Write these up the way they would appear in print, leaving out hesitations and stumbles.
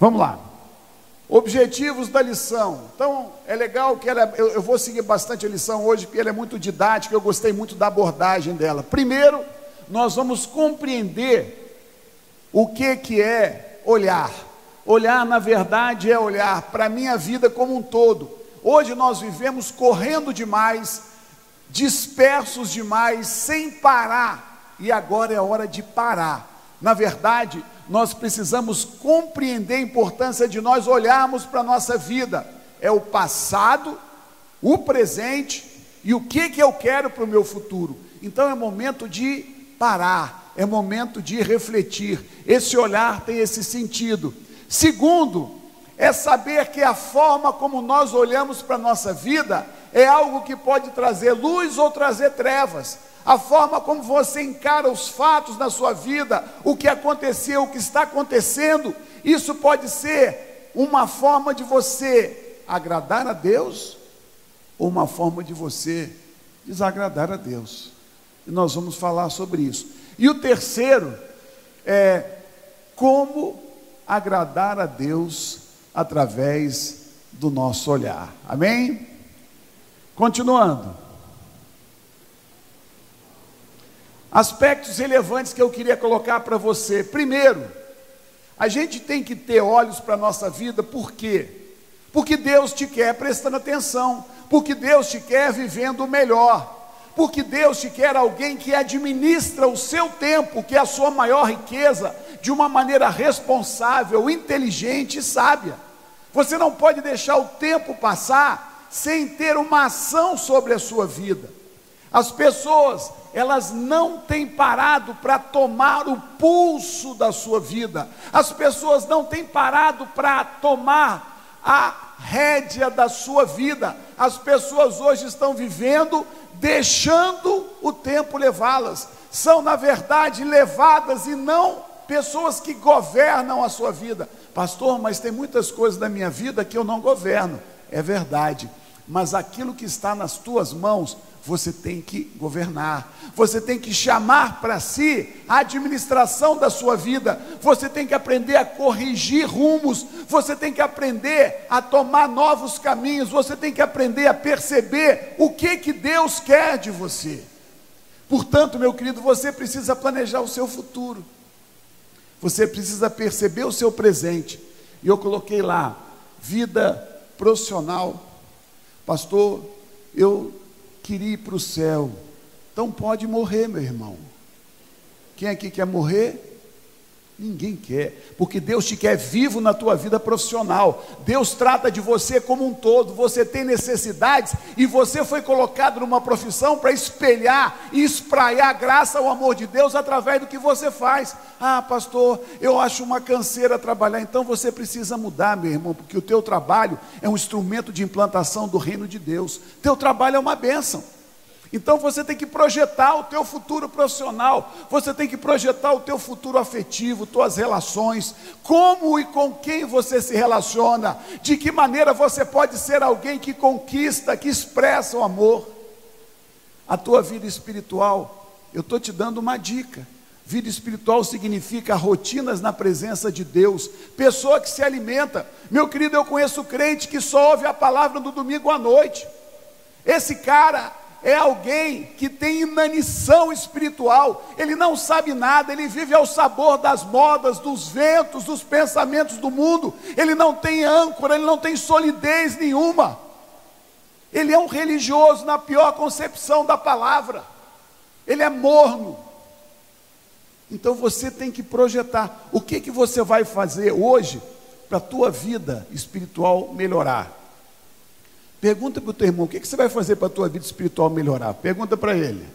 Vamos lá. Objetivos da lição. Então, é legal que eu vou seguir bastante a lição hoje, porque ela é muito didática, eu gostei muito da abordagem dela. Primeiro, nós vamos compreender o que é olhar. Olhar, na verdade, é olhar para a minha vida como um todo. Hoje nós vivemos correndo demais, dispersos demais, sem parar, e agora é hora de parar. Na verdade, nós precisamos compreender a importância de nós olharmos para a nossa vida. É o passado, o presente e o que eu quero para o meu futuro. Então é momento de parar, é momento de refletir. Esse olhar tem esse sentido. Segundo, é saber que a forma como nós olhamos para a nossa vida é algo que pode trazer luz ou trazer trevas. A forma como você encara os fatos na sua vida, o que aconteceu, o que está acontecendo, isso pode ser uma forma de você agradar a Deus ou uma forma de você desagradar a Deus. E nós vamos falar sobre isso. E o terceiro é como agradar a Deus através do nosso olhar. Amém? Continuando. Aspectos relevantes que eu queria colocar para você. Primeiro, a gente tem que ter olhos para a nossa vida, por quê? Porque Deus te quer prestando atenção, porque Deus te quer vivendo o melhor, porque Deus te quer alguém que administra o seu tempo, que é a sua maior riqueza, de uma maneira responsável, inteligente e sábia. Você não pode deixar o tempo passar sem ter uma ação sobre a sua vida. As pessoas, elas não têm parado para tomar o pulso da sua vida. As pessoas não têm parado para tomar a rédea da sua vida. As pessoas hoje estão vivendo, deixando o tempo levá-las. São, na verdade, levadas e não pessoas que governam a sua vida. Pastor, mas tem muitas coisas da minha vida que eu não governo. É verdade, mas aquilo que está nas tuas mãos, você tem que governar, você tem que chamar para si a administração da sua vida, você tem que aprender a corrigir rumos, você tem que aprender a tomar novos caminhos, você tem que aprender a perceber o que Deus quer de você. Portanto, meu querido, você precisa planejar o seu futuro, você precisa perceber o seu presente. E eu coloquei lá, vida profissional. Pastor, eu queria ir para o céu. Então pode morrer, meu irmão. Quem aqui quer morrer? Ninguém quer, porque Deus te quer vivo na tua vida profissional. Deus trata de você como um todo. Você tem necessidades e você foi colocado numa profissão para espelhar e espraiar a graça, o amor de Deus através do que você faz. Ah, pastor, eu acho uma canseira trabalhar. Então você precisa mudar, meu irmão, porque o teu trabalho é um instrumento de implantação do reino de Deus. Teu trabalho é uma bênção. Então você tem que projetar o teu futuro profissional, você tem que projetar o teu futuro afetivo, tuas relações, como e com quem você se relaciona, de que maneira você pode ser alguém que conquista, que expressa o amor. A tua vida espiritual, eu estou te dando uma dica. Vida espiritual significa rotinas na presença de Deus, pessoa que se alimenta. Meu querido, eu conheço crente que só ouve a palavra no domingo à noite. Esse cara é alguém que tem inanição espiritual, ele não sabe nada, ele vive ao sabor das modas, dos ventos, dos pensamentos do mundo, ele não tem âncora, ele não tem solidez nenhuma, ele é um religioso na pior concepção da palavra, ele é morno. Então você tem que projetar, o que você vai fazer hoje, para a tua vida espiritual melhorar. Pergunta para o teu irmão, o que você vai fazer para a tua vida espiritual melhorar? Pergunta para ele.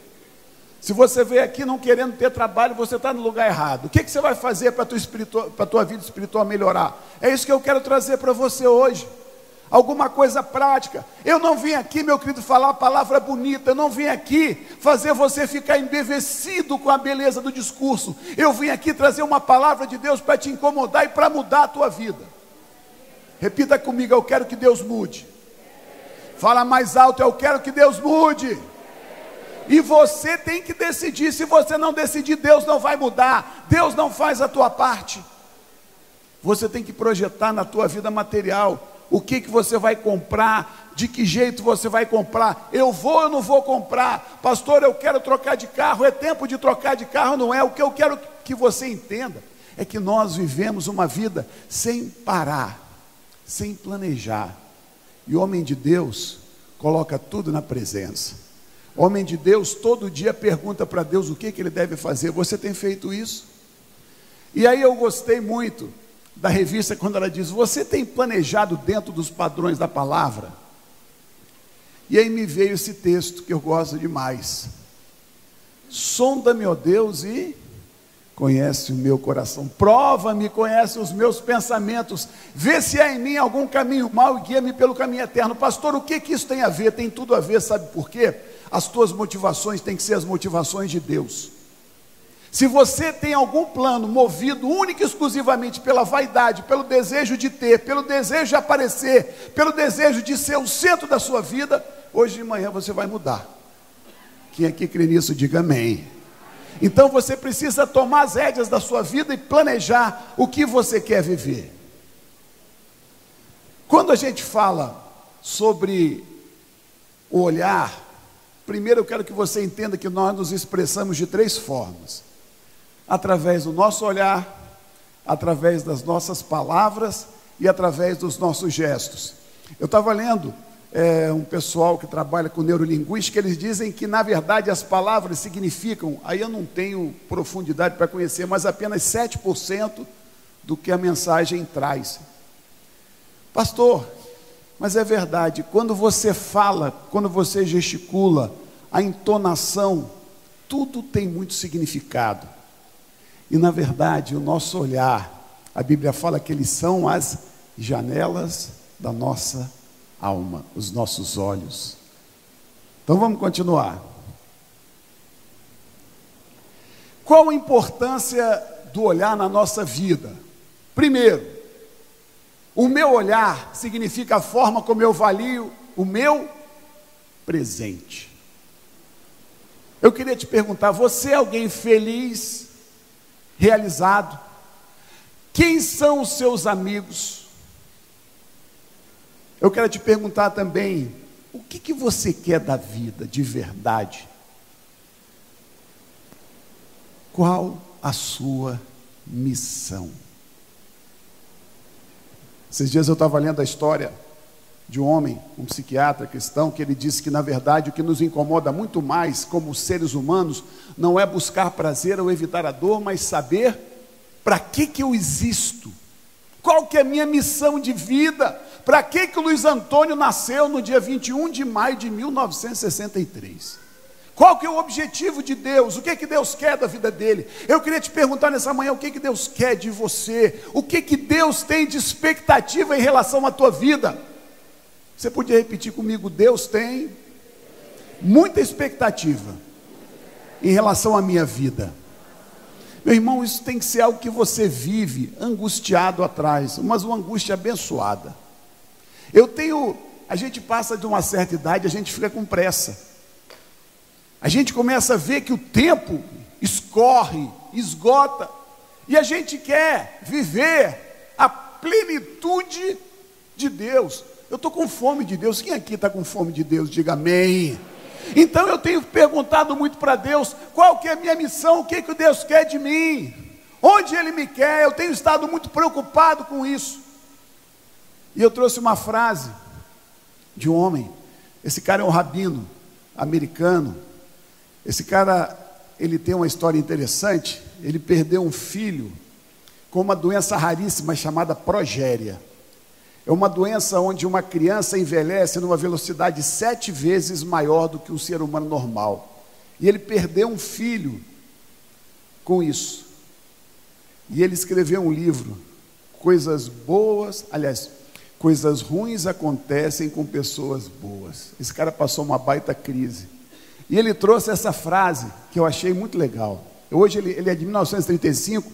Se você veio aqui não querendo ter trabalho, você está no lugar errado. O que você vai fazer para a tua vida espiritual melhorar? É isso que eu quero trazer para você hoje. Alguma coisa prática. Eu não vim aqui, meu querido, falar a palavra bonita. Eu não vim aqui fazer você ficar embevecido com a beleza do discurso. Eu vim aqui trazer uma palavra de Deus para te incomodar e para mudar a tua vida. Repita comigo, eu quero que Deus mude. Fala mais alto, eu quero que Deus mude. E você tem que decidir. Se você não decidir, Deus não vai mudar. Deus não faz a tua parte. você tem que projetar na tua vida material. O que você vai comprar, de que jeito você vai comprar, eu vou ou não vou comprar, pastor, eu quero trocar de carro, é tempo de trocar de carro, não é? O que eu quero que você entenda, é que nós vivemos uma vida sem parar, sem planejar, e o homem de Deus coloca tudo na presença. O homem de Deus todo dia pergunta para Deus o que ele deve fazer. Você tem feito isso? E aí eu gostei muito da revista quando ela diz, você tem planejado dentro dos padrões da palavra? E aí me veio esse texto que eu gosto demais. Sonda-me, ó Deus, e conhece o meu coração, prova-me, conhece os meus pensamentos, vê se há em mim algum caminho mau e guia-me pelo caminho eterno. Pastor, o que isso tem a ver? Tem tudo a ver, sabe por quê? As tuas motivações têm que ser as motivações de Deus. Se você tem algum plano movido única e exclusivamente pela vaidade, pelo desejo de ter, pelo desejo de aparecer, pelo desejo de ser o centro da sua vida, hoje de manhã você vai mudar. Quem aqui crê nisso, diga amém. Então você precisa tomar as rédeas da sua vida e planejar o que você quer viver. Quando a gente fala sobre o olhar, primeiro eu quero que você entenda que nós nos expressamos de 3 formas. Através do nosso olhar, através das nossas palavras e através dos nossos gestos. Eu estava lendo um pessoal que trabalha com neurolinguística, eles dizem que na verdade as palavras significam, aí eu não tenho profundidade para conhecer, mas apenas 7% do que a mensagem traz. Pastor, mas é verdade, quando você fala, quando você gesticula, a entonação, tudo tem muito significado. E na verdade o nosso olhar, a Bíblia fala que eles são as janelas da nossa alma, os nossos olhos. Então vamos continuar. Qual a importância do olhar na nossa vida? Primeiro, o meu olhar significa a forma como eu avalio o meu presente. Eu queria te perguntar, você é alguém feliz, realizado? Quem são os seus amigos? Eu quero te perguntar também, o que você quer da vida de verdade? Qual a sua missão? Esses dias eu estava lendo a história de um homem, um psiquiatra cristão, que ele disse que na verdade o que nos incomoda muito mais como seres humanos não é buscar prazer ou evitar a dor, mas saber para que eu existo, qual que é a minha missão de vida, para que o Luiz Antônio nasceu no dia 21 de maio de 1963, qual que é o objetivo de Deus, o que Deus quer da vida dele. Eu queria te perguntar nessa manhã, o que Deus quer de você, o que Deus tem de expectativa em relação à tua vida. Você podia repetir comigo? Deus tem muita expectativa em relação à minha vida. Meu irmão, isso tem que ser algo que você vive angustiado atrás, mas uma angústia abençoada. A gente passa de uma certa idade, a gente fica com pressa. A gente começa a ver que o tempo escorre, esgota, e a gente quer viver a plenitude de Deus. Eu estou com fome de Deus. Quem aqui está com fome de Deus? Diga amém. Então eu tenho perguntado muito para Deus, qual que é a minha missão, o que Deus quer de mim, onde Ele me quer. Eu tenho estado muito preocupado com isso. E eu trouxe uma frase de um homem, esse cara é um rabino americano. Esse cara, ele tem uma história interessante. Ele perdeu um filho com uma doença raríssima chamada progéria. É uma doença onde uma criança envelhece numa velocidade 7 vezes maior do que um ser humano normal. E ele perdeu um filho com isso. E ele escreveu um livro, coisas ruins acontecem com pessoas boas. Esse cara passou uma baita crise. E ele trouxe essa frase que eu achei muito legal. Hoje ele é de 1935,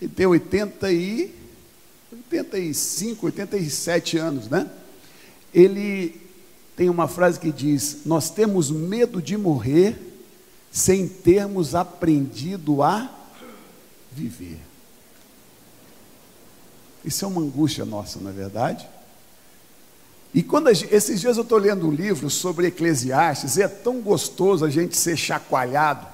ele tem 85, 87 anos, né? Ele tem uma frase que diz: nós temos medo de morrer sem termos aprendido a viver. Isso é uma angústia nossa, não é verdade? E esses dias eu estou lendo um livro sobre Eclesiastes, e é tão gostoso a gente ser chacoalhado,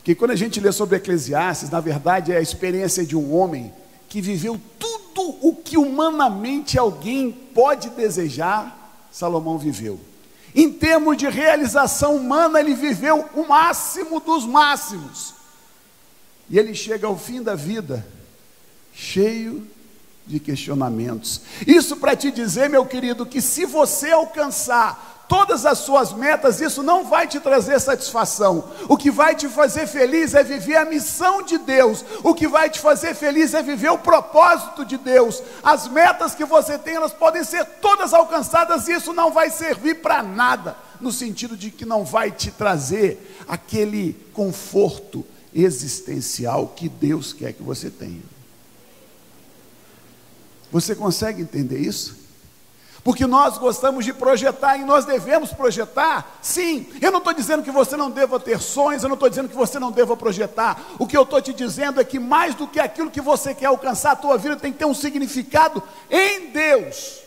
que quando a gente lê sobre Eclesiastes, na verdade é a experiência de um homem que viveu tudo o que humanamente alguém pode desejar, Salomão viveu. Em termos de realização humana, ele viveu o máximo dos máximos. E ele chega ao fim da vida, cheio de questionamentos. Isso para te dizer, meu querido, que se você alcançar todas as suas metas, isso não vai te trazer satisfação. O que vai te fazer feliz é viver a missão de Deus. O que vai te fazer feliz é viver o propósito de Deus. As metas que você tem, elas podem ser todas alcançadas, e isso não vai servir para nada, no sentido de que não vai te trazer aquele conforto existencial que Deus quer que você tenha. Você consegue entender isso? Porque nós gostamos de projetar, e nós devemos projetar, sim. Eu não estou dizendo que você não deva ter sonhos, eu não estou dizendo que você não deva projetar. O que eu estou te dizendo é que mais do que aquilo que você quer alcançar, a tua vida tem que ter um significado em Deus.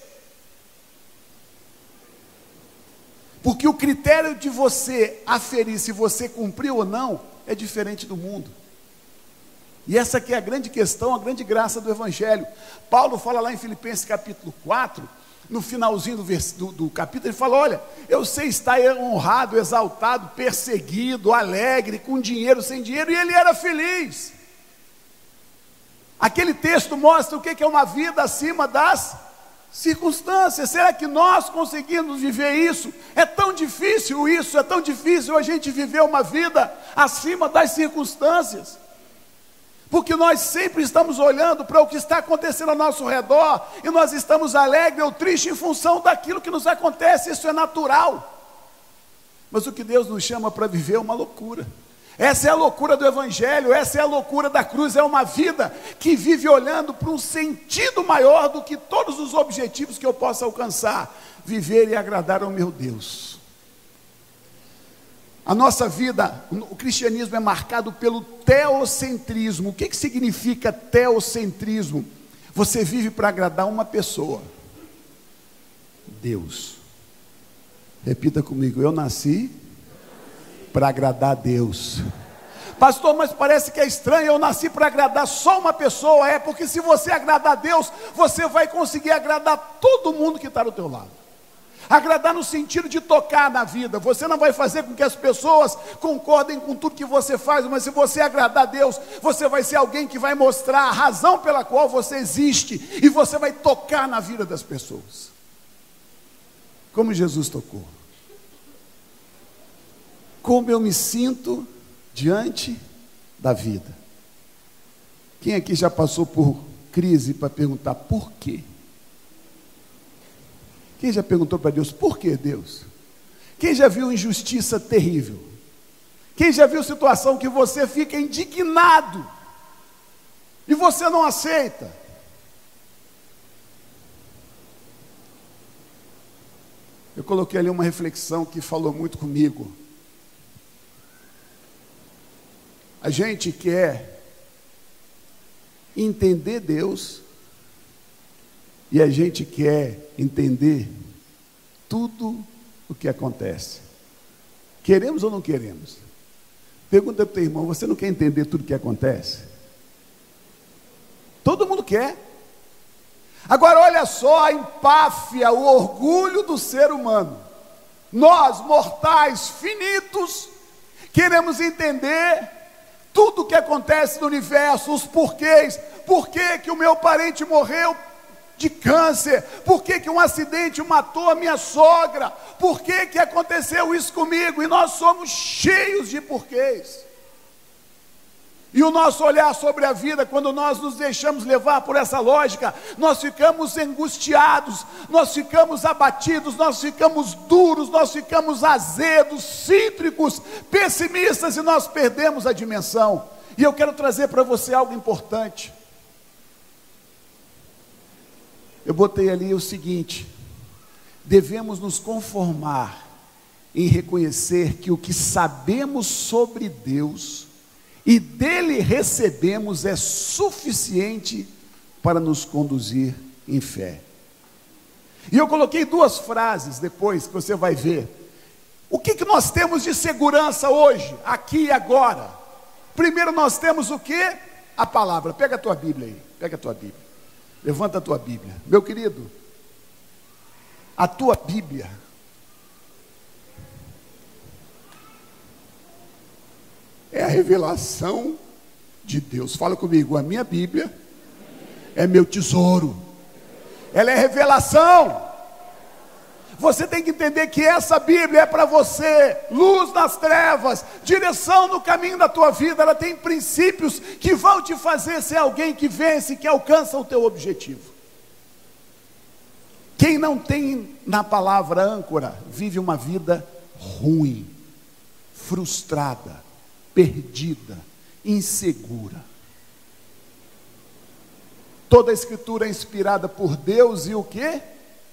Porque o critério de você aferir se você cumpriu ou não, é diferente do mundo. E essa aqui é a grande questão, a grande graça do Evangelho. Paulo fala lá em Filipenses capítulo 4, no finalzinho do capítulo, ele fala: olha, eu sei estar honrado, exaltado, perseguido, alegre, com dinheiro, sem dinheiro, e ele era feliz. Aquele texto mostra o que é uma vida acima das circunstâncias. Será que nós conseguimos viver isso? É tão difícil isso, é tão difícil a gente viver uma vida acima das circunstâncias. Porque nós sempre estamos olhando para o que está acontecendo ao nosso redor, e nós estamos alegres ou tristes em função daquilo que nos acontece. Isso é natural. Mas o que Deus nos chama para viver é uma loucura. Essa é a loucura do Evangelho, essa é a loucura da cruz. É uma vida que vive olhando para um sentido maior do que todos os objetivos que eu possa alcançar. Viver e agradar ao meu Deus. A nossa vida, o cristianismo é marcado pelo teocentrismo. O que significa teocentrismo? Você vive para agradar uma pessoa, Deus. Repita comigo: eu nasci para agradar a Deus. Pastor, mas parece que é estranho, eu nasci para agradar só uma pessoa. É, porque se você agradar a Deus, você vai conseguir agradar todo mundo que está do teu lado. Agradar no sentido de tocar na vida. Você não vai fazer com que as pessoas concordem com tudo que você faz, mas se você agradar a Deus, você vai ser alguém que vai mostrar a razão pela qual você existe, e você vai tocar na vida das pessoas, como Jesus tocou. Como eu me sinto diante da vida. Quem aqui já passou por crise para perguntar por quê? Quem já perguntou para Deus, por que Deus? Quem já viu injustiça terrível? Quem já viu situação que você fica indignado e você não aceita? Eu coloquei ali uma reflexão que falou muito comigo. A gente quer entender Deus, e a gente quer entender tudo o que acontece. Queremos ou não queremos? Pergunta para o teu irmão: você não quer entender tudo o que acontece? Todo mundo quer. Agora olha só a empáfia, o orgulho do ser humano. Nós, mortais, finitos, queremos entender tudo o que acontece no universo, os porquês. Por que o meu parente morreu de câncer? Por que um acidente matou a minha sogra? Por que aconteceu isso comigo? E nós somos cheios de porquês. E o nosso olhar sobre a vida, quando nós nos deixamos levar por essa lógica, nós ficamos angustiados, nós ficamos abatidos, nós ficamos duros, nós ficamos azedos, cítricos, pessimistas, e nós perdemos a dimensão. E eu quero trazer para você algo importante. Eu botei ali o seguinte: devemos nos conformar em reconhecer que o que sabemos sobre Deus e dele recebemos é suficiente para nos conduzir em fé. E eu coloquei duas frases depois, que você vai ver. O que nós temos de segurança hoje, aqui e agora? Primeiro nós temos o quê? A palavra. Pega a tua Bíblia aí, pega a tua Bíblia. Levanta a tua Bíblia. Meu querido, a tua Bíblia é a revelação de Deus. Fala comigo, a minha Bíblia é meu tesouro. Ela é revelação. Você tem que entender que essa Bíblia é para você, luz nas trevas, direção no caminho da tua vida. Ela tem princípios que vão te fazer ser alguém que vence, que alcança o teu objetivo. Quem não tem na palavra âncora, vive uma vida ruim, frustrada, perdida, insegura. Toda a Escritura é inspirada por Deus e o quê?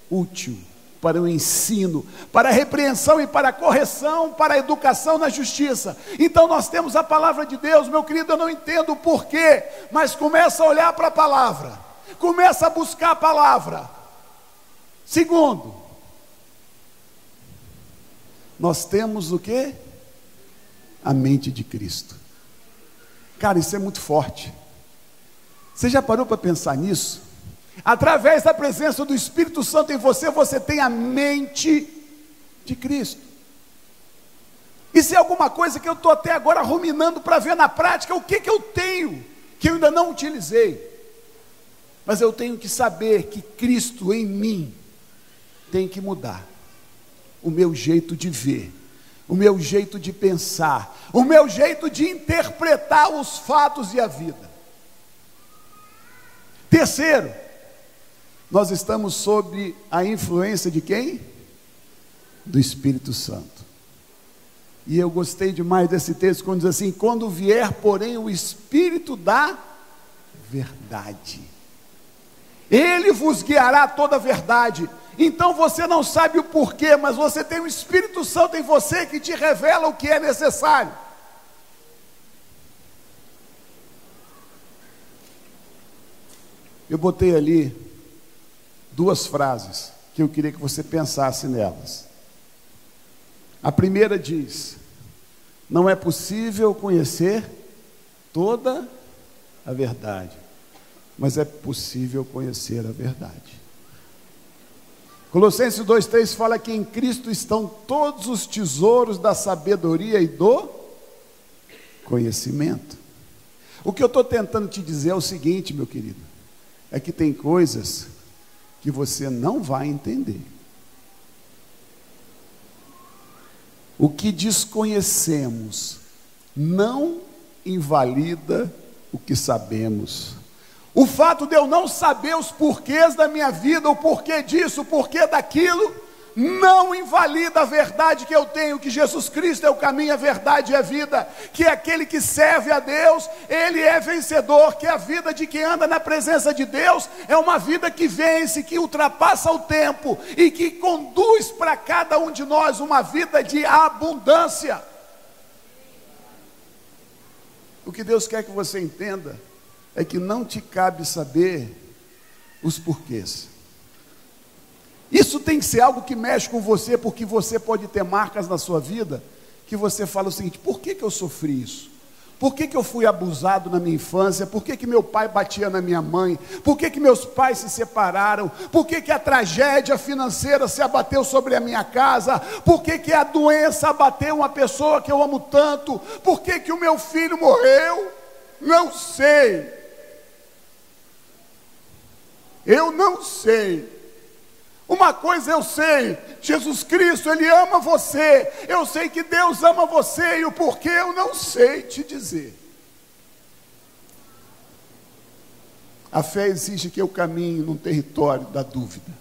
Útil para o ensino, para a repreensão e para a correção, para a educação na justiça. Então nós temos a palavra de Deus. Meu querido, eu não entendo o porquê, mas começa a olhar para a palavra, começa a buscar a palavra. Segundo, nós temos o quê? A mente de Cristo. Cara, isso é muito forte. Você já parou para pensar nisso? Através da presença do Espírito Santo em você, você tem a mente de Cristo. Isso é alguma coisa que eu estou até agora ruminando para ver na prática o que eu tenho, que eu ainda não utilizei. Mas eu tenho que saber que Cristo em mim tem que mudar o meu jeito de ver, o meu jeito de pensar, o meu jeito de interpretar os fatos e a vida. Terceiro, nós estamos sob a influência de quem? Do Espírito Santo. E eu gostei demais desse texto, quando diz assim: quando vier, porém, o Espírito da verdade, Ele vos guiará toda a verdade. Então você não sabe o porquê, mas você tem o Espírito Santo em você que te revela o que é necessário. Eu botei ali duas frases que eu queria que você pensasse nelas. A primeira diz: não é possível conhecer toda a verdade, mas é possível conhecer a verdade. Colossenses 2,3 fala que em Cristo estão todos os tesouros da sabedoria e do conhecimento. O que eu estou tentando te dizer é o seguinte, meu querido, é que tem coisas que você não vai entender. O que desconhecemos não invalida o que sabemos. O fato de eu não saber os porquês da minha vida, o porquê disso, o porquê daquilo, não invalida a verdade que eu tenho, que Jesus Cristo é o caminho, a verdade e a vida, que é aquele que serve a Deus, ele é vencedor, que a vida de quem anda na presença de Deus é uma vida que vence, que ultrapassa o tempo e que conduz para cada um de nós uma vida de abundância. O que Deus quer que você entenda é que não te cabe saber os porquês. Isso tem que ser algo que mexe com você, porque você pode ter marcas na sua vida, que você fala o seguinte: por que eu sofri isso? Por que eu fui abusado na minha infância? Por que meu pai batia na minha mãe? Por que meus pais se separaram? Por que a tragédia financeira se abateu sobre a minha casa? Por que a doença abateu uma pessoa que eu amo tanto? Por que o meu filho morreu? Não sei. Eu não sei. Uma coisa eu sei: Jesus Cristo, Ele ama você. Eu sei que Deus ama você, e o porquê eu não sei te dizer. A fé exige que eu caminhe num território da dúvida.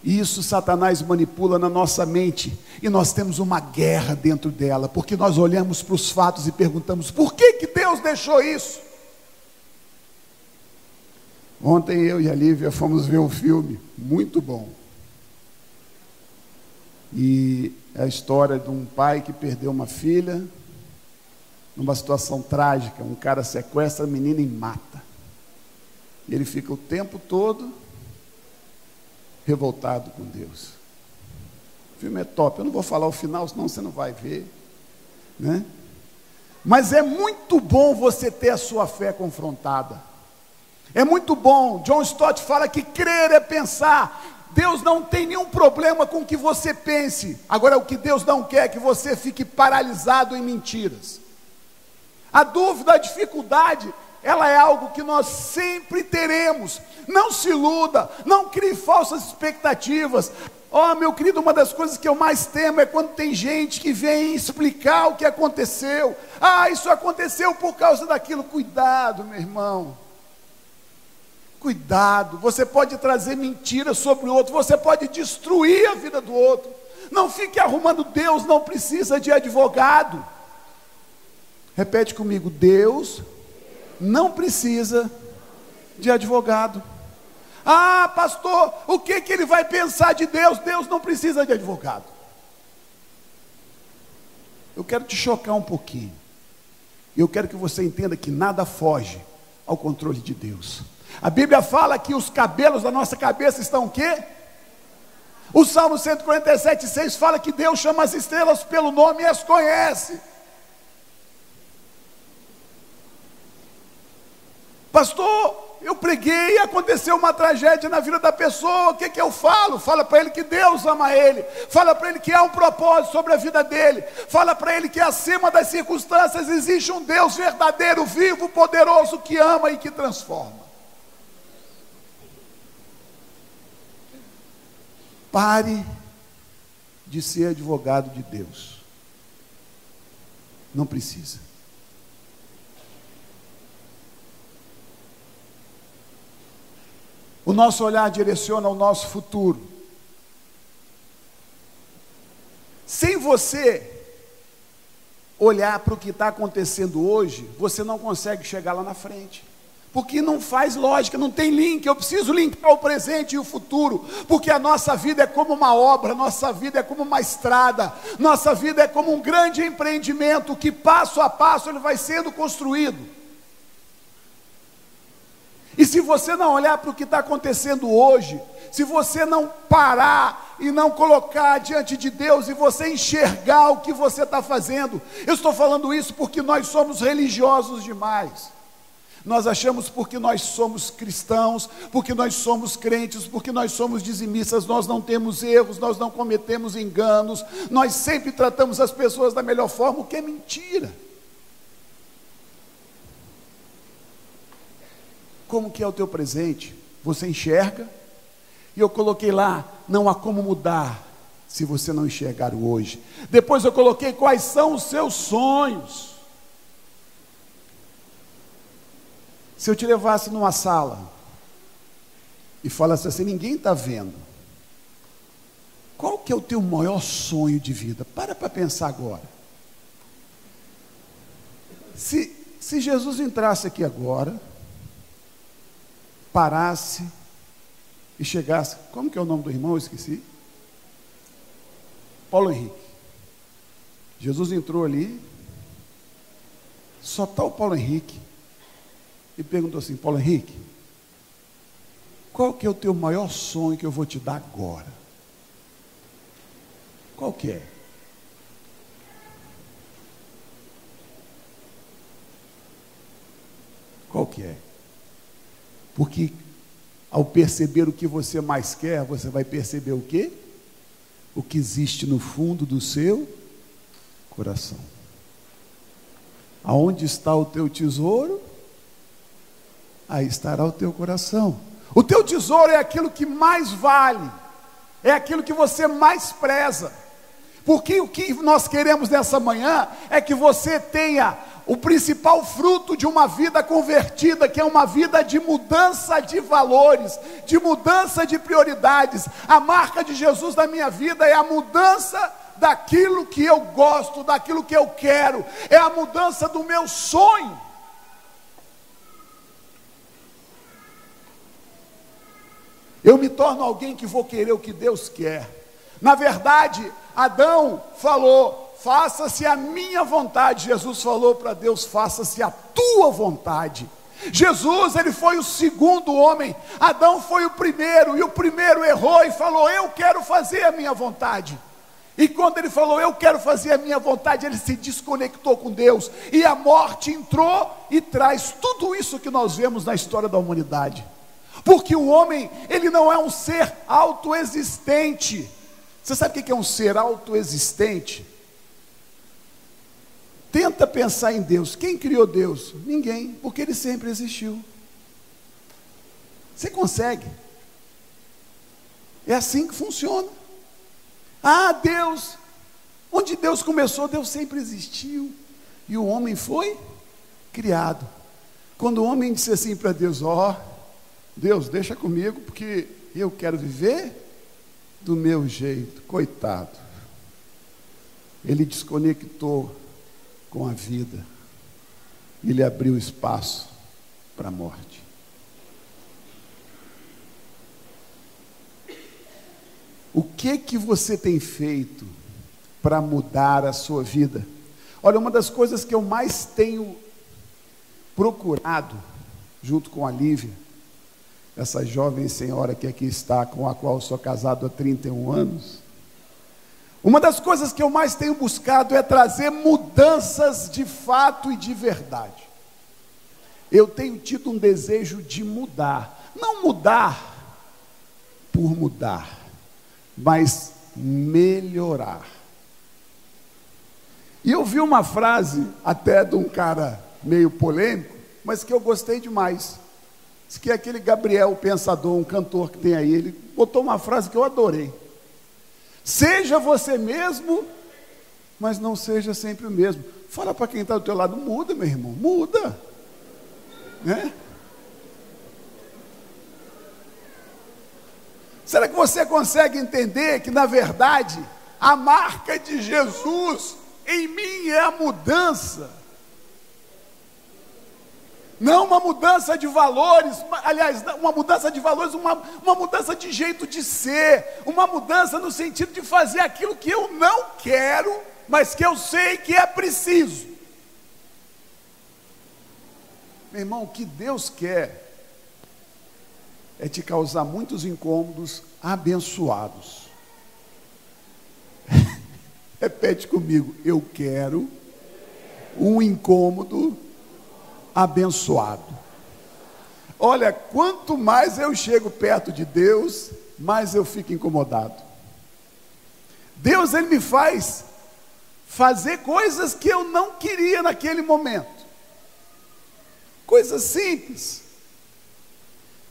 E isso Satanás manipula na nossa mente, e nós temos uma guerra dentro dela, porque nós olhamos para os fatos e perguntamos: por que Deus deixou isso? Ontem eu e a Lívia fomos ver um filme muito bom. E é a história de um pai que perdeu uma filha numa situação trágica. Um cara sequestra a menina e mata. E ele fica o tempo todo revoltado com Deus. O filme é top, eu não vou falar o final, senão você não vai ver, né? Mas é muito bom você ter a sua fé confrontada. É muito bom. John Stott fala que crer é pensar. Deus não tem nenhum problema com que você pense. Agora, o que Deus não quer é que você fique paralisado em mentiras. A dúvida, a dificuldade, ela é algo que nós sempre teremos. Não se iluda, não crie falsas expectativas. Oh, meu querido, uma das coisas que eu mais temo é quando tem gente que vem explicar o que aconteceu. Ah, isso aconteceu por causa daquilo. Cuidado, meu irmão. Cuidado, você pode trazer mentiras sobre o outro, você pode destruir a vida do outro. Não fique arrumando. Deus não precisa de advogado. Repete comigo: Deus não precisa de advogado. Ah, pastor, o que ele vai pensar de Deus? Deus não precisa de advogado. Eu quero te chocar um pouquinho. Eu quero que você entenda que nada foge ao controle de Deus. A Bíblia fala que os cabelos da nossa cabeça estão o quê? O Salmo 147:6 fala que Deus chama as estrelas pelo nome e as conhece. Pastor, eu preguei e aconteceu uma tragédia na vida da pessoa, o que eu falo? Fala para ele que Deus ama ele, fala para ele que há um propósito sobre a vida dele, fala para ele que acima das circunstâncias existe um Deus verdadeiro, vivo, poderoso, que ama e que transforma. Pare de ser advogado de Deus. Não precisa. O nosso olhar direciona o nosso futuro. Sem você olhar para o que está acontecendo hoje, você não consegue chegar lá na frente. Porque não faz lógica, não tem link. Eu preciso linkar o presente e o futuro, porque a nossa vida é como uma obra, nossa vida é como uma estrada, nossa vida é como um grande empreendimento, que passo a passo ele vai sendo construído. E se você não olhar para o que está acontecendo hoje, se você não parar e não colocar diante de Deus e você enxergar o que você está fazendo, eu estou falando isso porque nós somos religiosos demais. Nós achamos porque nós somos cristãos, porque nós somos crentes, porque nós somos dizimistas, nós não temos erros, nós não cometemos enganos, nós sempre tratamos as pessoas da melhor forma, o que é mentira. Como que é o teu presente? Você enxerga? E eu coloquei lá, não há como mudar se você não enxergar o hoje. Depois eu coloquei quais são os seus sonhos. Se eu te levasse numa sala e falasse assim, ninguém está vendo, qual que é o teu maior sonho de vida? Para pensar agora. Se Jesus entrasse aqui agora, parasse e chegasse, como que é o nome do irmão? Eu esqueci. Paulo Henrique. Jesus entrou ali, só está o Paulo Henrique, e perguntou assim, Paulo Henrique, qual que é o teu maior sonho que eu vou te dar agora? Qual que é? Qual que é? Porque ao perceber o que você mais quer, você vai perceber o quê? O que existe no fundo do seu coração. Aonde está o teu tesouro? Aí estará o teu coração. O teu tesouro é aquilo que mais vale, é aquilo que você mais preza. Porque o que nós queremos nessa manhã é que você tenha o principal fruto de uma vida convertida, que é uma vida de mudança de valores, de mudança de prioridades. A marca de Jesus na minha vida é a mudança daquilo que eu gosto, daquilo que eu quero, é a mudança do meu sonho. Eu me torno alguém que vou querer o que Deus quer. Na verdade, Adão falou, faça-se a minha vontade. Jesus falou para Deus, faça-se a tua vontade. Jesus, ele foi o segundo homem. Adão foi o primeiro, e o primeiro errou e falou: eu quero fazer a minha vontade. E quando ele falou: eu quero fazer a minha vontade, ele se desconectou com Deus, e a morte entrou e traz tudo isso que nós vemos na história da humanidade. Porque o homem, ele não é um ser autoexistente. Você sabe o que é um ser autoexistente? Tenta pensar em Deus. Quem criou Deus? Ninguém, porque ele sempre existiu. Você consegue? É assim que funciona. Ah, Deus, onde Deus começou, Deus sempre existiu, e o homem foi criado. Quando o homem disse assim para Deus: ó, Deus, deixa comigo, porque eu quero viver do meu jeito. Coitado, ele desconectou com a vida, ele abriu espaço para a morte. O que você tem feito para mudar a sua vida? Olha, uma das coisas que eu mais tenho procurado, junto com a Lívia, essa jovem senhora que aqui está, com a qual eu sou casado há 31 anos, uma das coisas que eu mais tenho buscado é trazer mudanças de fato e de verdade. Eu tenho tido um desejo de mudar, não mudar por mudar, mas melhorar. E eu vi uma frase até de um cara meio polêmico, mas que eu gostei demais. Diz que é aquele Gabriel, o pensador, um cantor que tem aí, ele botou uma frase que eu adorei: seja você mesmo, mas não seja sempre o mesmo. Fala para quem está do teu lado: muda, meu irmão, muda, né? Será que você consegue entender que, na verdade, a marca de Jesus em mim é a mudança? Não uma mudança de valores, aliás, uma mudança de valores, uma mudança de jeito de ser, uma mudança no sentido de fazer aquilo que eu não quero, mas que eu sei que é preciso. Meu irmão, o que Deus quer é te causar muitos incômodos abençoados. Repete comigo: eu quero um incômodo abençoado. Olha, quanto mais eu chego perto de Deus, mais eu fico incomodado. Deus, ele me faz fazer coisas que eu não queria naquele momento, coisas simples.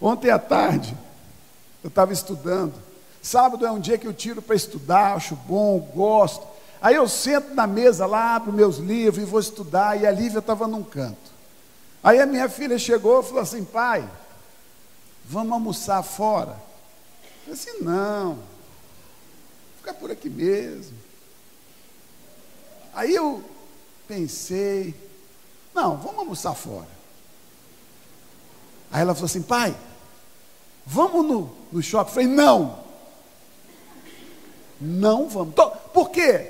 Ontem à tarde, eu estava estudando. Sábado é um dia que eu tiro para estudar, acho bom, gosto. Aí eu sento na mesa lá, abro meus livros e vou estudar, e a Lívia estava num canto. Aí a minha filha chegou e falou assim: pai, vamos almoçar fora? Eu disse: não, fica por aqui mesmo. Aí eu pensei: não, vamos almoçar fora. Aí ela falou assim: pai, vamos no shopping? Eu falei: não vamos. Por quê?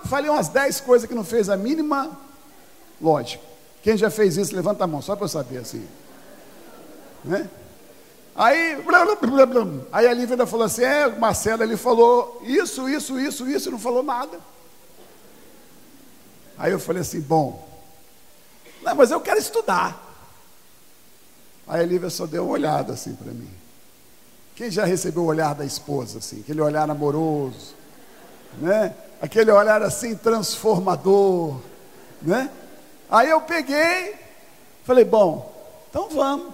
Falei umas 10 coisas que não fez a mínima lógica. Quem já fez isso, levanta a mão, só para eu saber assim, né? Aí a Lívia ainda falou assim: Marcelo, ele falou isso, e não falou nada. Aí eu falei assim: bom, não, mas eu quero estudar. Aí a Lívia só deu uma olhada assim para mim. Quem já recebeu o olhar da esposa assim? Aquele olhar amoroso, né? Aquele olhar assim transformador, né? Aí eu peguei, falei: bom, então vamos.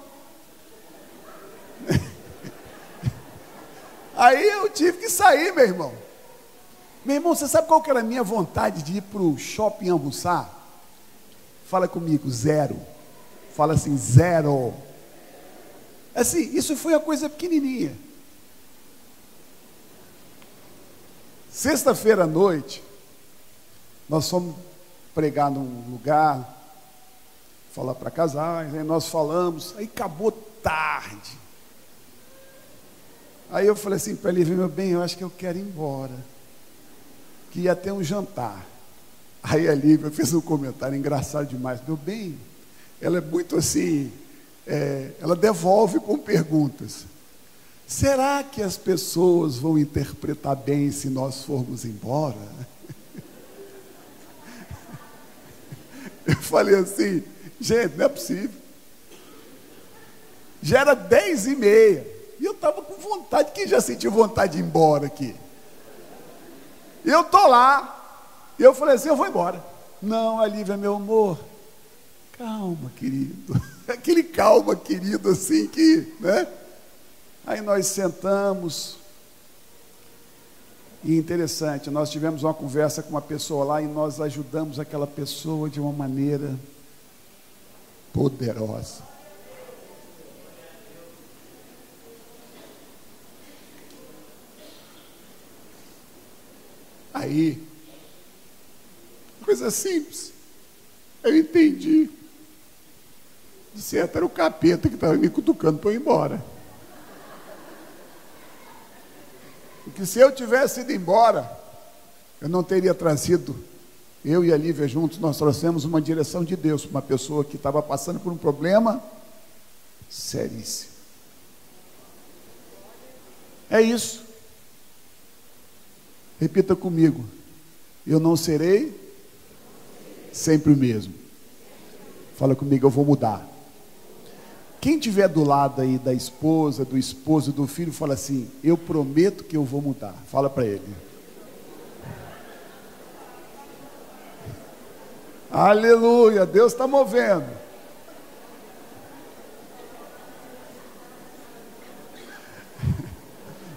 Aí eu tive que sair, meu irmão. Meu irmão, você sabe qual que era a minha vontade de ir para o shopping almoçar? Fala comigo: zero. Fala assim: zero. Assim, isso foi uma coisa pequenininha. Sexta-feira à noite, nós fomos pregar num lugar, falar para casais, aí nós falamos, aí acabou tarde. Aí eu falei assim para ele: meu bem, eu acho que eu quero ir embora, que ia ter um jantar. Aí a Lívia fez um comentário engraçado demais: meu bem, ela é muito assim, ela devolve com perguntas. Será que as pessoas vão interpretar bem se nós formos embora? Eu falei assim, gente, não é possível. Já era 10h30, e eu estava com vontade. Quem já sentiu vontade de ir embora aqui? E eu estou lá, e eu falei assim, eu vou embora. Não, a Lívia, meu amor, calma, querido. Aquele calma, querido, assim que, né? Aí nós sentamos, e interessante, nós tivemos uma conversa com uma pessoa lá, e nós ajudamos aquela pessoa de uma maneira poderosa. Aí, coisa simples, eu entendi. De certo, era o capeta que estava me cutucando para eu ir embora. Porque se eu tivesse ido embora, eu não teria trazido, eu e a Lívia juntos, nós trouxemos uma direção de Deus para uma pessoa que estava passando por um problema seríssimo. É isso. Repita comigo: eu não serei sempre o mesmo. Fala comigo: eu vou mudar. Quem estiver do lado aí da esposa, do esposo, do filho, fala assim: eu prometo que eu vou mudar. Fala para ele. Aleluia, Deus está movendo.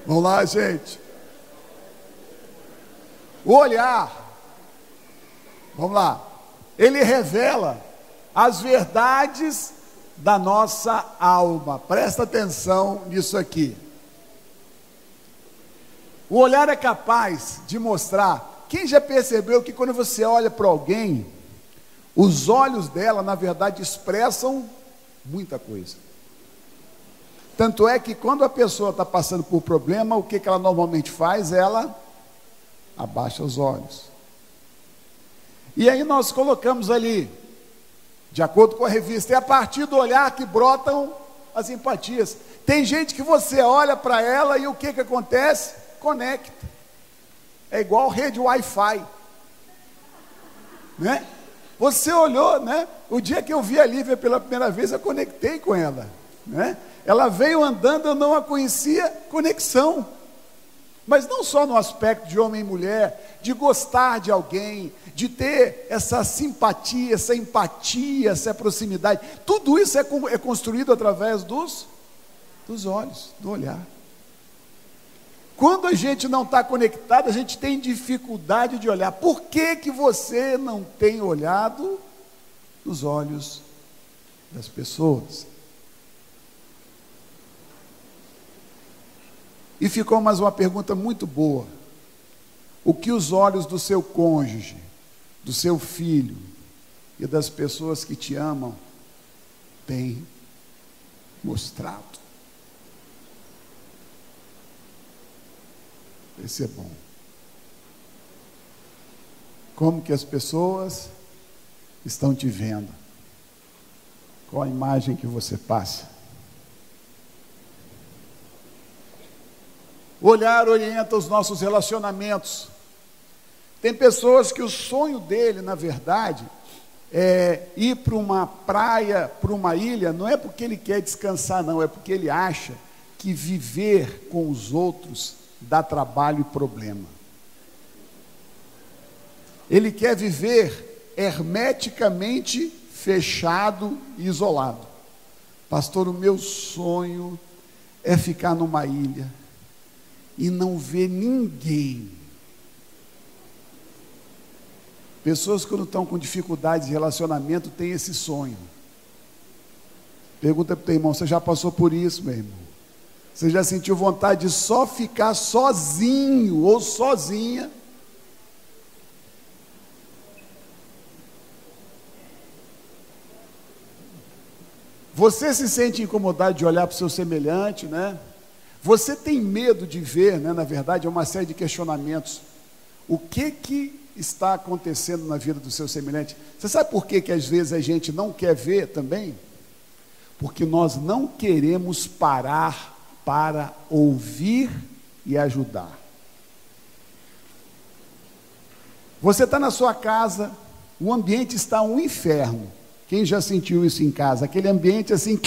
Vamos lá, gente. O olhar, vamos lá, ele revela as verdades da nossa alma. Presta atenção nisso aqui. O olhar é capaz de mostrar. Quem já percebeu que quando você olha para alguém, os olhos dela, na verdade, expressam muita coisa. Tanto é que quando a pessoa está passando por problema, o que ela normalmente faz? Ela abaixa os olhos. E aí nós colocamos ali, de acordo com a revista, é a partir do olhar que brotam as empatias. Tem gente que você olha para ela e o que acontece? Conecta. É igual rede Wi-Fi, né? Você olhou, né? O dia que eu vi a Lívia pela primeira vez, eu conectei com ela, né? Ela veio andando, eu não a conhecia, conexão. Mas não só no aspecto de homem e mulher, de gostar de alguém, de ter essa simpatia, essa empatia, essa proximidade. Tudo isso é construído através dos olhos, do olhar. Quando a gente não está conectado, a gente tem dificuldade de olhar. Por que você não tem olhado nos olhos das pessoas? E ficou mais uma pergunta muito boa. O que os olhos do seu cônjuge, do seu filho e das pessoas que te amam têm mostrado? Esse é bom. Como que as pessoas estão te vendo? Qual a imagem que você passa? O olhar orienta os nossos relacionamentos. Tem pessoas que o sonho dele, na verdade, é ir para uma praia, para uma ilha, não é porque ele quer descansar, não, é porque ele acha que viver com os outros dá trabalho e problema. Ele quer viver hermeticamente fechado e isolado. Pastor, o meu sonho é ficar numa ilha e não ver ninguém. Pessoas que quando estão com dificuldades de relacionamento têm esse sonho. Pergunta para o teu irmão: você já passou por isso, meu irmão? Você já sentiu vontade de só ficar sozinho ou sozinha? Você se sente incomodado de olhar para o seu semelhante, né? Você tem medo de ver, né? Na verdade, é uma série de questionamentos. O que está acontecendo na vida do seu semelhante? Você sabe por que às vezes a gente não quer ver também? Porque nós não queremos parar para ouvir e ajudar. Você está na sua casa, o ambiente está um inferno. Quem já sentiu isso em casa? Aquele ambiente assim,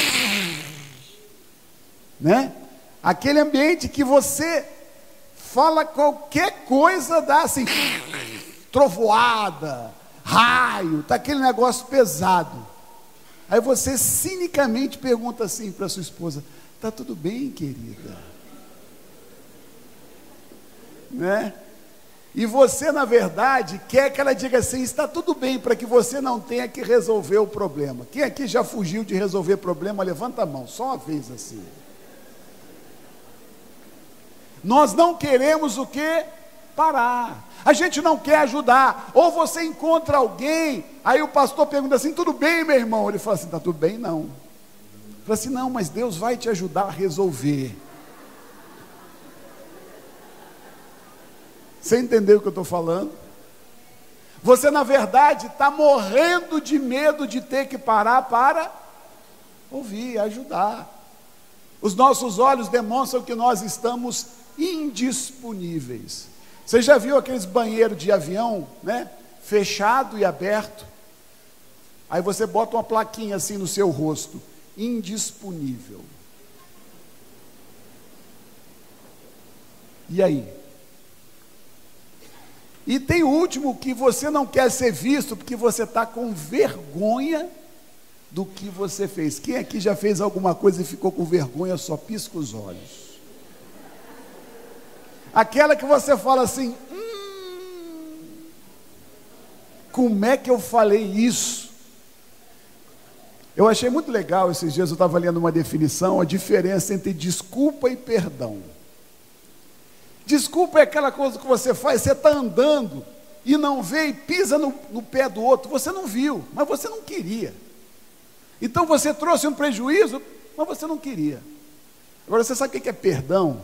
né? Aquele ambiente que você fala qualquer coisa, dá assim, trovoada, raio, tá aquele negócio pesado. Aí você cinicamente pergunta assim para sua esposa: tá tudo bem, querida? Né? E você, na verdade, quer que ela diga assim: está tudo bem, para que você não tenha que resolver o problema. Quem aqui já fugiu de resolver problema, levanta a mão, só uma vez assim. Nós não queremos o quê? Parar. A gente não quer ajudar. Ou você encontra alguém, aí o pastor pergunta assim: tudo bem, meu irmão? Ele fala assim: está tudo bem? Não. Ele fala assim: não, mas Deus vai te ajudar a resolver. Você entendeu o que eu estou falando? Você, na verdade, está morrendo de medo de ter que parar para ouvir, ajudar. Os nossos olhos demonstram que nós estamos indisponíveis. Você já viu aqueles banheiros de avião, né? Fechado e aberto? Aí você bota uma plaquinha assim no seu rosto: indisponível. E aí? E tem o último, que você não quer ser visto porque você está com vergonha do que você fez. Quem aqui já fez alguma coisa e ficou com vergonha, só pisca os olhos? Aquela que você fala assim: como é que eu falei isso? Eu achei muito legal, esses dias eu estava lendo uma definição, a diferença entre desculpa e perdão. Desculpa é aquela coisa que você faz, você está andando e não vê e pisa no pé do outro, você não viu, mas você não queria. Então você trouxe um prejuízo, mas você não queria. Agora, você sabe o que é perdão?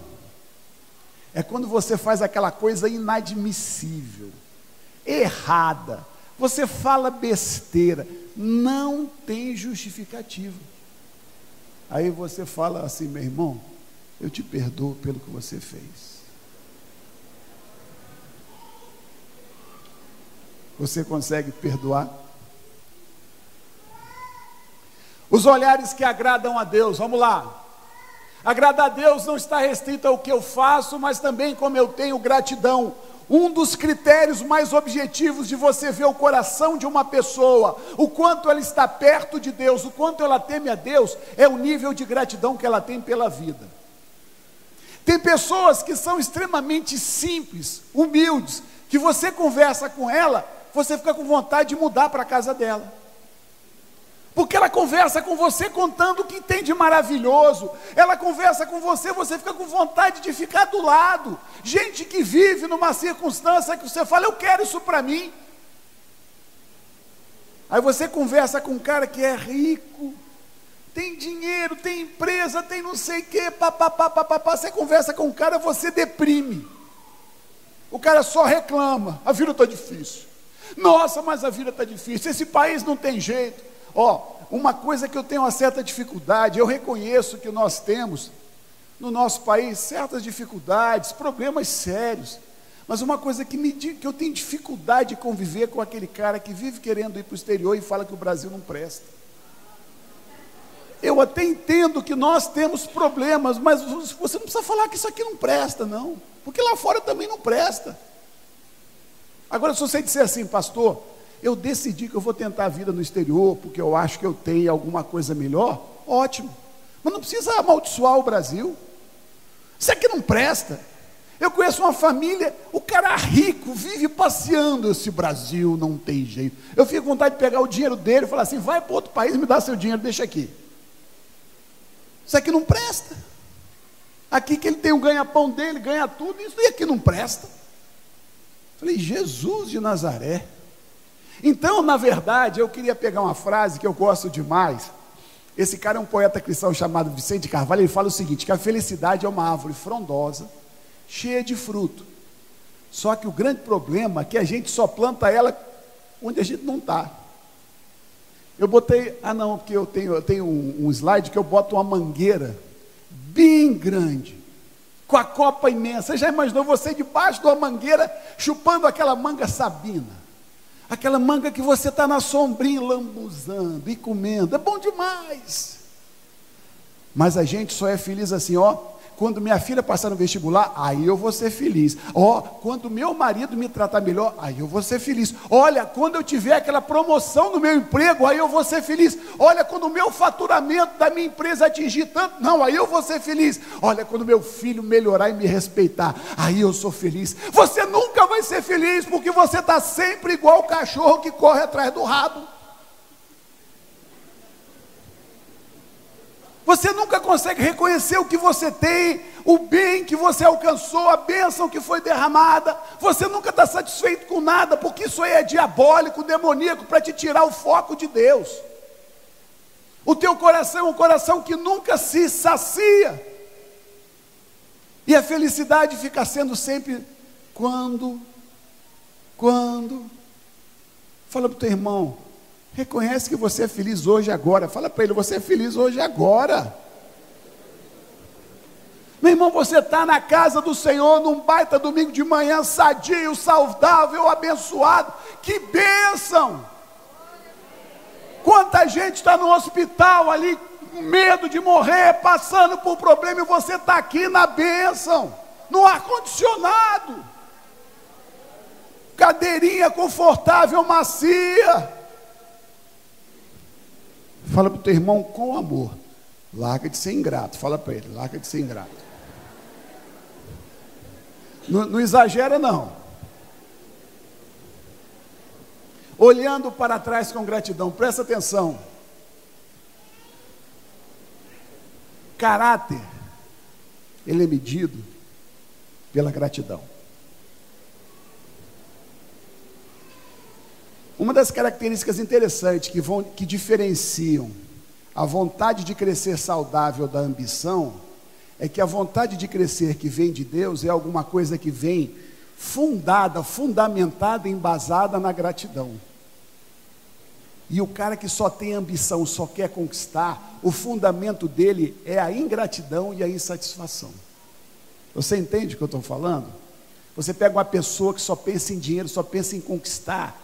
É quando você faz aquela coisa inadmissível, errada, você fala besteira, não tem justificativa. Aí você fala assim: meu irmão, eu te perdoo pelo que você fez. Você consegue perdoar? Os olhares que agradam a Deus, vamos lá. Agradar a Deus não está restrito ao que eu faço, mas também como eu tenho gratidão. Um dos critérios mais objetivos de você ver o coração de uma pessoa, o quanto ela está perto de Deus, o quanto ela teme a Deus, é o nível de gratidão que ela tem pela vida. Tem pessoas que são extremamente simples, humildes, que você conversa com ela, você fica com vontade de mudar para a casa dela. Porque ela conversa com você contando o que tem de maravilhoso. Ela conversa com você, você fica com vontade de ficar do lado. Gente que vive numa circunstância que você fala: eu quero isso para mim. Aí você conversa com um cara que é rico, tem dinheiro, tem empresa, tem não sei o quê, papapá. Você conversa com um cara, você deprime. O cara só reclama: a vida está difícil. Nossa, mas a vida está difícil, esse país não tem jeito. Uma coisa que eu tenho uma certa dificuldade, eu reconheço que nós temos no nosso país certas dificuldades, problemas sérios, mas uma coisa que eu tenho dificuldade de conviver com aquele cara que vive querendo ir para o exterior e fala que o Brasil não presta. Eu até entendo que nós temos problemas, mas você não precisa falar que isso aqui não presta, não, porque lá fora também não presta. Agora, se você disser assim: pastor, eu decidi que eu vou tentar a vida no exterior, porque eu acho que eu tenho alguma coisa melhor, ótimo, mas não precisa amaldiçoar o Brasil. Isso aqui não presta. Eu conheço uma família, o cara rico vive passeando: esse Brasil não tem jeito. Eu fico com vontade de pegar o dinheiro dele e falar assim: vai para outro país, me dá seu dinheiro, deixa aqui. Isso aqui não presta. Aqui que ele tem o ganha-pão dele, ganha tudo, isso aqui não presta. Falei: Jesus de Nazaré. Então, na verdade, eu queria pegar uma frase que eu gosto demais. Esse cara é um poeta cristão chamado Vicente Carvalho. Ele fala o seguinte: que a felicidade é uma árvore frondosa, cheia de fruto, Só que o grande problema é que a gente só planta ela onde a gente não está. Eu botei, porque eu tenho um slide que eu boto uma mangueira bem grande, com a copa imensa. Você já imaginou você debaixo de uma mangueira, chupando aquela manga sabina? Aquela manga que você está na sombrinha, lambuzando e comendo, é bom demais. Mas a gente só é feliz assim, quando minha filha passar no vestibular, aí eu vou ser feliz. Quando meu marido me tratar melhor, aí eu vou ser feliz. Olha, quando eu tiver aquela promoção no meu emprego, aí eu vou ser feliz. Olha, quando o meu faturamento da minha empresa atingir tanto, não, aí eu vou ser feliz. Olha, quando meu filho melhorar e me respeitar, aí eu sou feliz. Você nunca vai ser feliz, porque você está sempre igual o cachorro que corre atrás do rabo. Você nunca consegue reconhecer o que você tem, o bem que você alcançou, a bênção que foi derramada. Você nunca está satisfeito com nada, porque isso aí é diabólico, demoníaco, para te tirar o foco de Deus. O teu coração é um coração que nunca se sacia. E a felicidade fica sendo sempre quando. Fala para o teu irmão, reconhece que você é feliz hoje e agora. Fala para ele, você é feliz hoje e agora. Meu irmão, você está na casa do Senhor, num baita domingo de manhã, sadio, saudável, abençoado. Que bênção! Quanta gente está no hospital ali, com medo de morrer, passando por problema, e você está aqui na bênção, no ar-condicionado, cadeirinha confortável, macia. Fala para o teu irmão com amor, larga de ser ingrato. Fala para ele, larga de ser ingrato. Não exagera não. Olhando para trás com gratidão, presta atenção. Caráter, ele é medido pela gratidão. Uma das características interessantes que diferenciam a vontade de crescer saudável da ambição é que a vontade de crescer que vem de Deus é alguma coisa que vem fundamentada, embasada na gratidão. E o cara que só tem ambição, só quer conquistar, o fundamento dele é a ingratidão e a insatisfação. Você entende o que eu estou falando? Você pega uma pessoa que só pensa em dinheiro, só pensa em conquistar,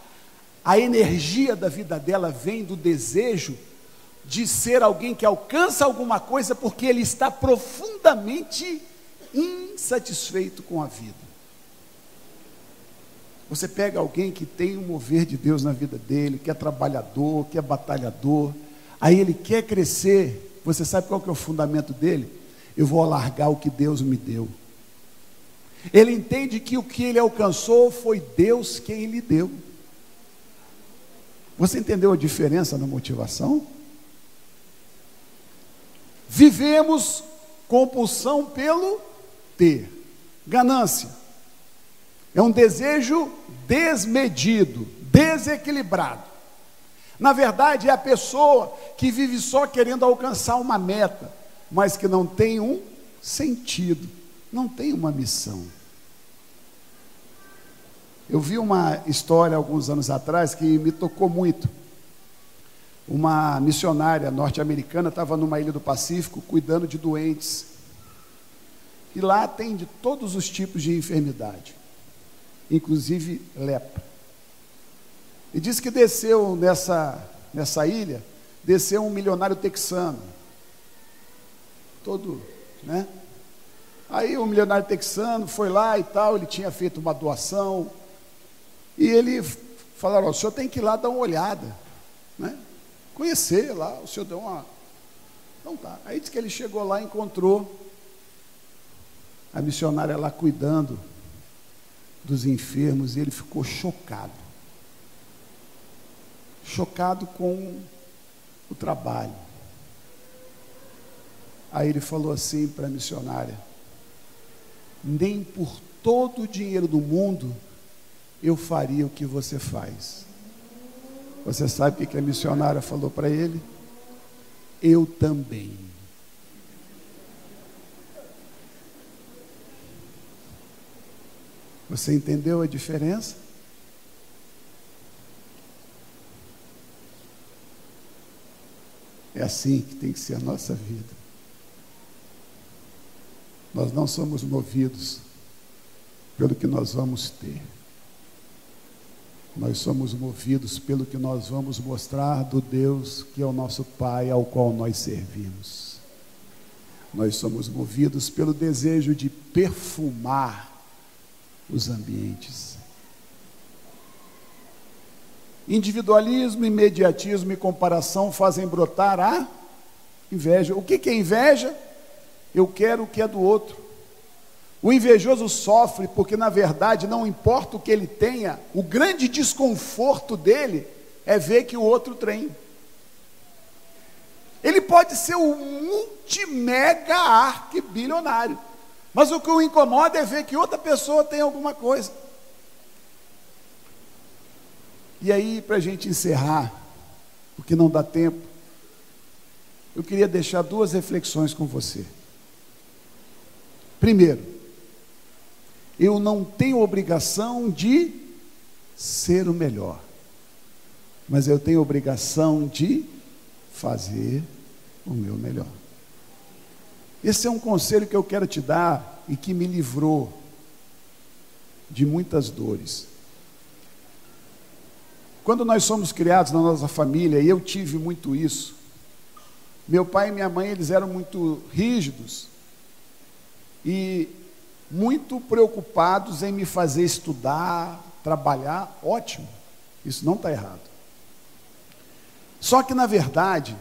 a energia da vida dela vem do desejo de ser alguém que alcança alguma coisa, porque ele está profundamente insatisfeito com a vida. Você pega alguém que tem um mover de Deus na vida dele, que é trabalhador, que é batalhador, aí ele quer crescer. Você sabe qual que é o fundamento dele? Eu vou alargar o que Deus me deu. Ele entende que o que ele alcançou foi Deus quem lhe deu. Você entendeu a diferença na motivação? Vivemos compulsão pelo ter. Ganância é um desejo desmedido, desequilibrado. Na verdade, é a pessoa que vive só querendo alcançar uma meta, mas que não tem um sentido, não tem uma missão. Eu vi uma história alguns anos atrás que me tocou muito. Uma missionária norte-americana estava numa ilha do Pacífico cuidando de doentes. E lá atende todos os tipos de enfermidade, inclusive lepra. E diz que desceu nessa ilha, desceu um milionário texano. Né? Aí o milionário texano foi lá e tal, ele tinha feito uma doação. E ele falaram, o senhor tem que ir lá dar uma olhada, né? Conhecer lá, o senhor deu uma... Então tá, aí diz que ele chegou lá e encontrou a missionária lá cuidando dos enfermos, e ele ficou chocado com o trabalho. Aí ele falou assim para a missionária, nem por todo o dinheiro do mundo eu faria o que você faz. Você sabe o que a missionária falou para ele? Eu também. Você entendeu a diferença? É assim que tem que ser a nossa vida. Nós não somos movidos pelo que nós vamos ter. Nós somos movidos pelo que nós vamos mostrar do Deus que é o nosso Pai, ao qual nós servimos. Nós somos movidos pelo desejo de perfumar os ambientes. Individualismo, imediatismo e comparação fazem brotar a inveja. O que é inveja? Eu quero o que é do outro. O invejoso sofre porque, na verdade, não importa o que ele tenha, o grande desconforto dele é ver que o outro tem. Ele pode ser o multimega arquibilionário, mas o que o incomoda é ver que outra pessoa tem alguma coisa. E aí, para a gente encerrar, porque não dá tempo, eu queria deixar duas reflexões com você. Primeiro, eu não tenho obrigação de ser o melhor, mas eu tenho obrigação de fazer o meu melhor. Esse é um conselho que eu quero te dar e que me livrou de muitas dores. Quando nós somos criados na nossa família, e eu tive muito isso, meu pai e minha mãe, eles eram muito rígidos e muito preocupados em me fazer estudar, trabalhar. Ótimo, isso não está errado. Só que, na verdade,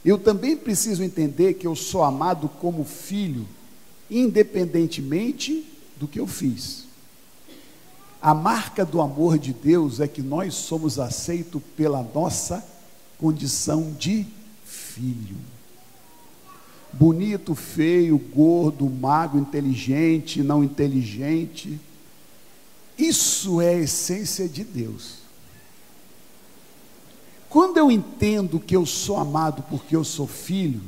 eu também preciso entender que eu sou amado como filho, independentemente do que eu fiz. A marca do amor de Deus é que nós somos aceitos pela nossa condição de filho. Bonito, feio, gordo, magro, inteligente, não inteligente. Isso é a essência de Deus. Quando eu entendo que eu sou amado porque eu sou filho,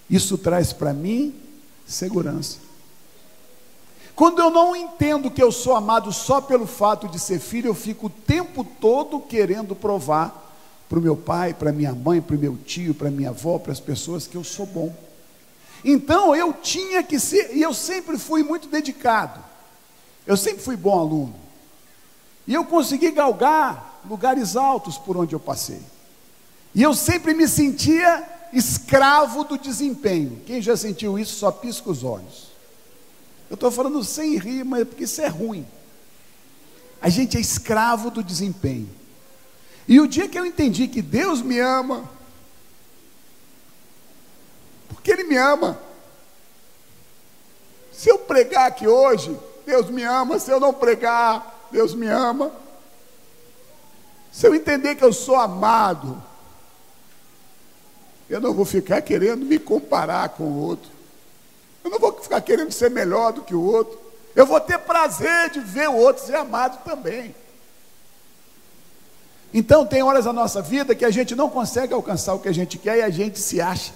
isso traz para mim segurança. Quando eu não entendo que eu sou amado só pelo fato de ser filho, eu fico o tempo todo querendo provar para o meu pai, para minha mãe, para o meu tio, para minha avó, para as pessoas que eu sou bom. Então eu tinha que ser, e eu sempre fui muito dedicado, eu sempre fui bom aluno, e eu consegui galgar lugares altos por onde eu passei, e eu sempre me sentia escravo do desempenho. Quem já sentiu isso só pisca os olhos. Eu estou falando sem rir, mas porque isso é ruim. A gente é escravo do desempenho. E o dia que eu entendi que Deus me ama, porque Ele me ama. Se eu pregar aqui hoje, Deus me ama. Se eu não pregar, Deus me ama. Se eu entender que eu sou amado, eu não vou ficar querendo me comparar com o outro. Eu não vou ficar querendo ser melhor do que o outro. Eu vou ter prazer de ver o outro ser amado também. Então tem horas na nossa vida que a gente não consegue alcançar o que a gente quer e a gente se acha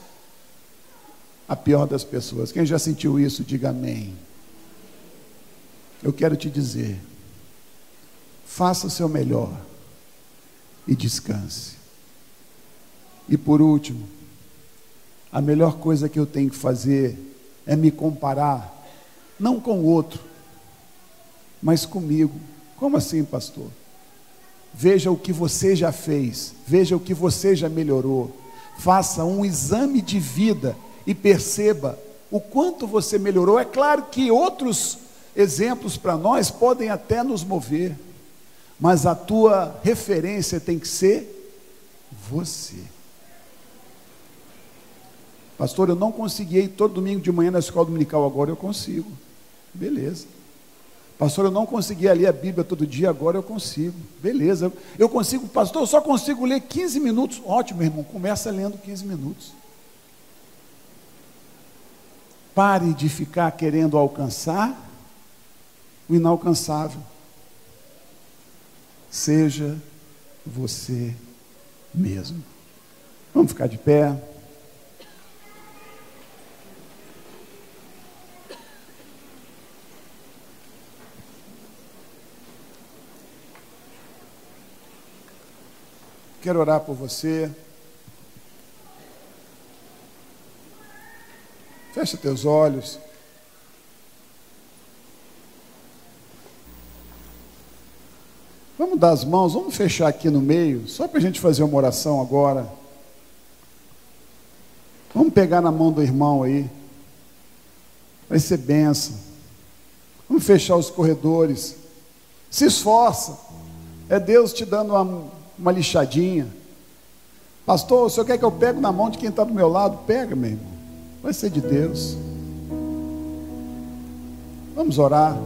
a pior das pessoas. Quem já sentiu isso, diga amém. Eu quero te dizer, faça o seu melhor e descanse. E por último, a melhor coisa que eu tenho que fazer é me comparar, não com o outro, mas comigo. Como assim, pastor? Veja o que você já fez, veja o que você já melhorou, faça um exame de vida e perceba o quanto você melhorou. É claro que outros exemplos para nós podem até nos mover, mas a tua referência tem que ser você. Pastor, eu não consegui ir todo domingo de manhã na escola dominical, agora eu consigo. Beleza. Pastor, eu não conseguia ler a Bíblia todo dia, agora eu consigo. Beleza. Eu consigo, pastor, eu só consigo ler 15 minutos. Ótimo, irmão, começa lendo 15 minutos. Pare de ficar querendo alcançar o inalcançável. Seja você mesmo. Vamos ficar de pé. Quero orar por você. Fecha teus olhos. Vamos dar as mãos, vamos fechar aqui no meio, só para a gente fazer uma oração agora. Vamos pegar na mão do irmão aí. Vai ser bênção. Vamos fechar os corredores. Se esforça. É Deus te dando uma lixadinha. Pastor, o senhor quer que eu pegue na mão de quem está do meu lado? Pega, meu irmão. Vai ser de Deus. Vamos orar.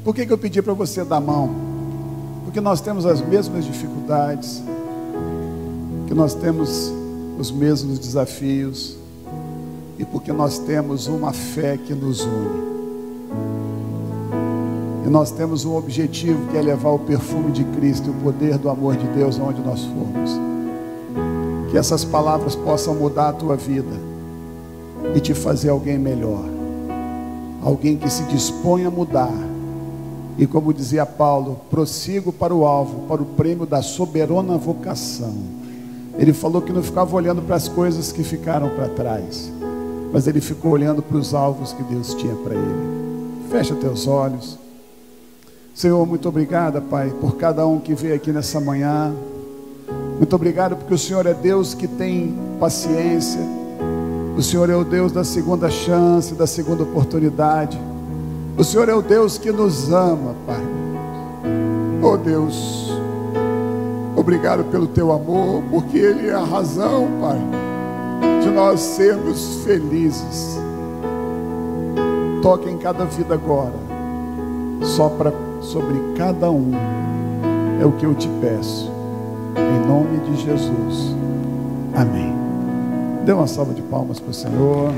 Por que eu pedi para você dar a mão? Porque nós temos as mesmas dificuldades, que nós temos os mesmos desafios, e porque nós temos uma fé que nos une. E nós temos um objetivo, que é levar o perfume de Cristo e o poder do amor de Deus onde nós formos. Que essas palavras possam mudar a tua vida e te fazer alguém melhor, alguém que se dispõe a mudar. E como dizia Paulo, prossigo para o alvo, para o prêmio da soberana vocação. Ele falou que não ficava olhando para as coisas que ficaram para trás, mas ele ficou olhando para os alvos que Deus tinha para ele. Fecha teus olhos. Senhor, muito obrigado, Pai, por cada um que veio aqui nessa manhã. Muito obrigado porque o Senhor é Deus que tem paciência. O Senhor é o Deus da segunda chance, da segunda oportunidade. O Senhor é o Deus que nos ama, Pai. Oh Deus, obrigado pelo teu amor, porque Ele é a razão, Pai, de nós sermos felizes. Toca em cada vida agora, sopra sobre cada um, é o que eu te peço, em nome de Jesus, amém. Dê uma salva de palmas para o Senhor.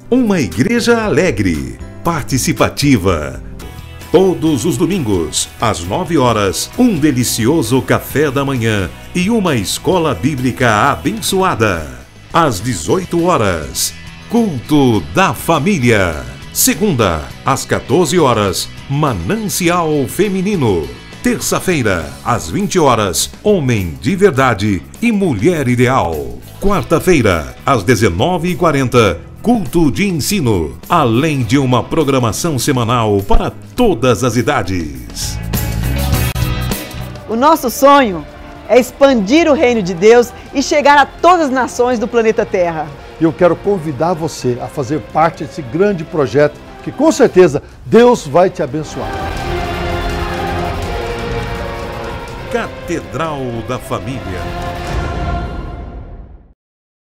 Uma igreja alegre, participativa. Todos os domingos, às 9 horas, um delicioso café da manhã e uma escola bíblica abençoada. Às 18 horas, culto da família. Segunda, às 14 horas, Manancial Feminino. Terça-feira, às 20 horas, Homem de Verdade e Mulher Ideal. Quarta-feira, às 19h40, culto de ensino, além de uma programação semanal para todas as idades. O nosso sonho é expandir o reino de Deus e chegar a todas as nações do planeta Terra. Eu quero convidar você a fazer parte desse grande projeto, que com certeza Deus vai te abençoar. Catedral da Família.